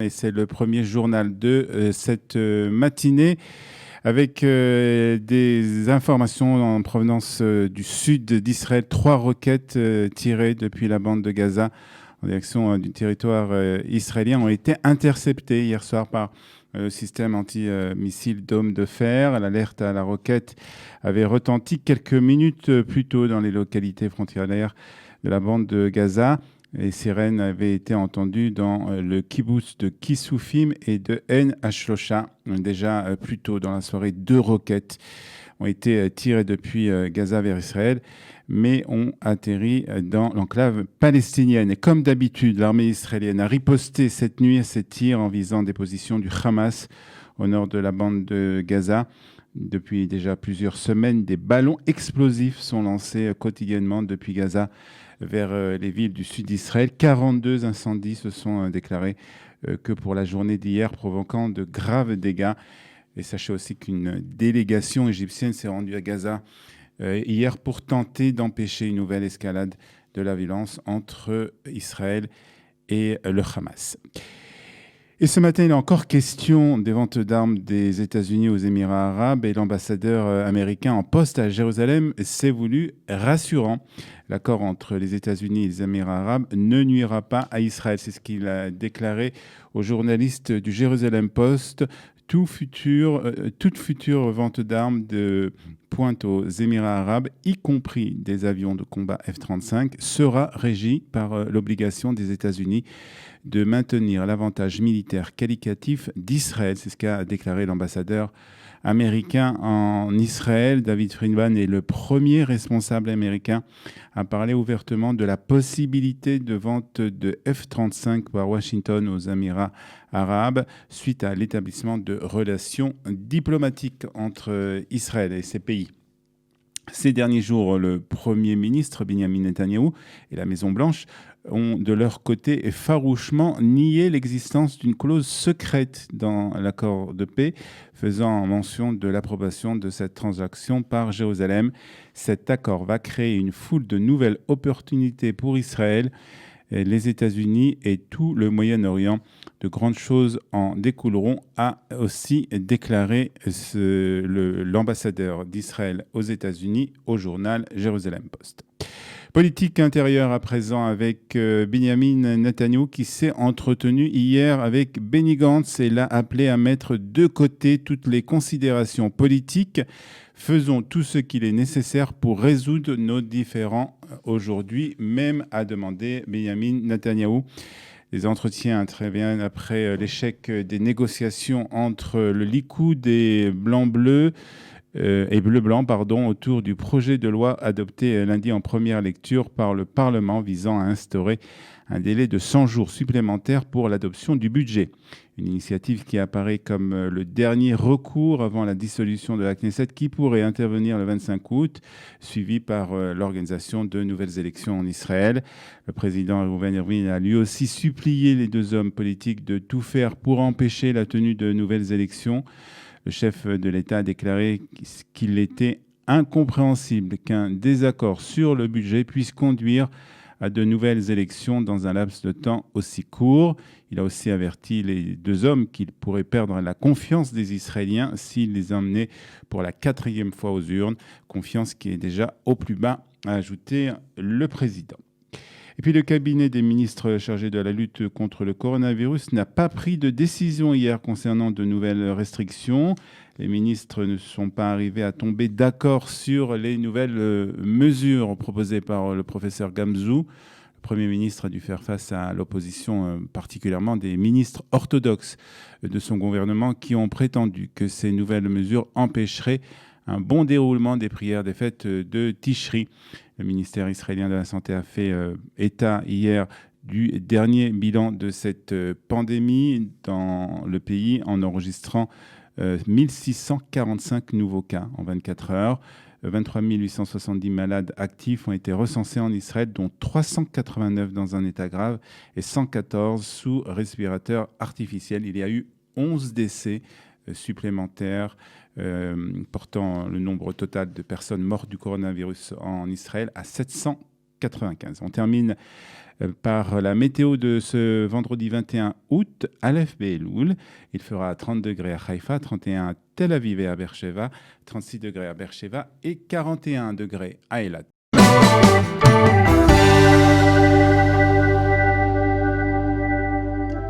et c'est le premier journal de cette matinée avec des informations en provenance du sud d'Israël. 3 roquettes tirées depuis la bande de Gaza en direction du territoire israélien ont été interceptées hier soir par le système anti-missile Dôme de fer. L'alerte à la roquette avait retenti quelques minutes plus tôt dans les localités frontalières de la bande de Gaza. Les sirènes avaient été entendues dans le kibbutz de Kissoufim et de En Ashlosha. Déjà plus tôt dans la soirée, 2 roquettes ont été tirées depuis Gaza vers Israël, mais ont atterri dans l'enclave palestinienne. Et comme d'habitude, l'armée israélienne a riposté cette nuit à ces tirs en visant des positions du Hamas au nord de la bande de Gaza. Depuis déjà plusieurs semaines, des ballons explosifs sont lancés quotidiennement depuis Gaza vers les villes du sud d'Israël. 42 incendies se sont déclarés que pour la journée d'hier, provoquant de graves dégâts. Et sachez aussi qu'une délégation égyptienne s'est rendue à Gaza hier pour tenter d'empêcher une nouvelle escalade de la violence entre Israël et le Hamas. Et ce matin, il est encore question des ventes d'armes des États-Unis aux Émirats arabes et l'ambassadeur américain en poste à Jérusalem s'est voulu rassurant. L'accord entre les États-Unis et les Émirats arabes ne nuira pas à Israël. C'est ce qu'il a déclaré aux journalistes du Jérusalem Post. Toute future vente d'armes de pointe aux Émirats arabes, y compris des avions de combat F-35, sera régie par l'obligation des États-Unis de maintenir l'avantage militaire qualitatif d'Israël. C'est ce qu'a déclaré l'ambassadeur américain en Israël. David Friedman est le premier responsable américain à parler ouvertement de la possibilité de vente de F-35 par Washington aux Émirats arabes suite à l'établissement de relations diplomatiques entre Israël et ces pays. Ces derniers jours, le Premier ministre Benjamin Netanyahou et la Maison-Blanche ont de leur côté farouchement nié l'existence d'une clause secrète dans l'accord de paix, faisant mention de l'approbation de cette transaction par Jérusalem. Cet accord va créer une foule de nouvelles opportunités pour Israël, les États-Unis et tout le Moyen-Orient. De grandes choses en découleront, a aussi déclaré l'ambassadeur d'Israël aux États-Unis au journal Jérusalem Post. Politique intérieure à présent avec Benjamin Netanyahou qui s'est entretenu hier avec Benny Gantz et l'a appelé à mettre de côté toutes les considérations politiques. Faisons tout ce qu'il est nécessaire pour résoudre nos différends aujourd'hui, même a demandé Benjamin Netanyahou. Les entretiens interviennent après l'échec des négociations entre le Likoud et bleu-blanc autour du projet de loi adopté lundi en première lecture par le Parlement visant à instaurer un délai de 100 jours supplémentaires pour l'adoption du budget. Une initiative qui apparaît comme le dernier recours avant la dissolution de la Knesset qui pourrait intervenir le 25 août, suivi par l'organisation de nouvelles élections en Israël. Le président Reuven Rivlin a lui aussi supplié les deux hommes politiques de tout faire pour empêcher la tenue de nouvelles élections. Le chef de l'État a déclaré qu'il était incompréhensible qu'un désaccord sur le budget puisse conduire à de nouvelles élections dans un laps de temps aussi court. Il a aussi averti les deux hommes qu'ils pourraient perdre la confiance des Israéliens s'ils les emmenaient pour la 4e fois aux urnes, confiance qui est déjà au plus bas, a ajouté le président. Et puis le cabinet des ministres chargé de la lutte contre le coronavirus n'a pas pris de décision hier concernant de nouvelles restrictions. Les ministres ne sont pas arrivés à tomber d'accord sur les nouvelles mesures proposées par le professeur Gamzou. Le Premier ministre a dû faire face à l'opposition, particulièrement des ministres orthodoxes de son gouvernement qui ont prétendu que ces nouvelles mesures empêcheraient un bon déroulement des prières des fêtes de Tishri. Le ministère israélien de la Santé a fait état hier du dernier bilan de cette pandémie dans le pays en enregistrant 1645 nouveaux cas en 24 heures. 23 870 malades actifs ont été recensés en Israël, dont 389 dans un état grave et 114 sous respirateur artificiel. Il y a eu 11 décès supplémentaires, portant le nombre total de personnes mortes du coronavirus en Israël à 700 95. On termine par la météo de ce vendredi 21 août, Aleph Be'Elul. Il fera 30 degrés à Haïfa, 31 à Tel Aviv et à Beersheva, 36 degrés à Beersheva et 41 degrés à Eilat.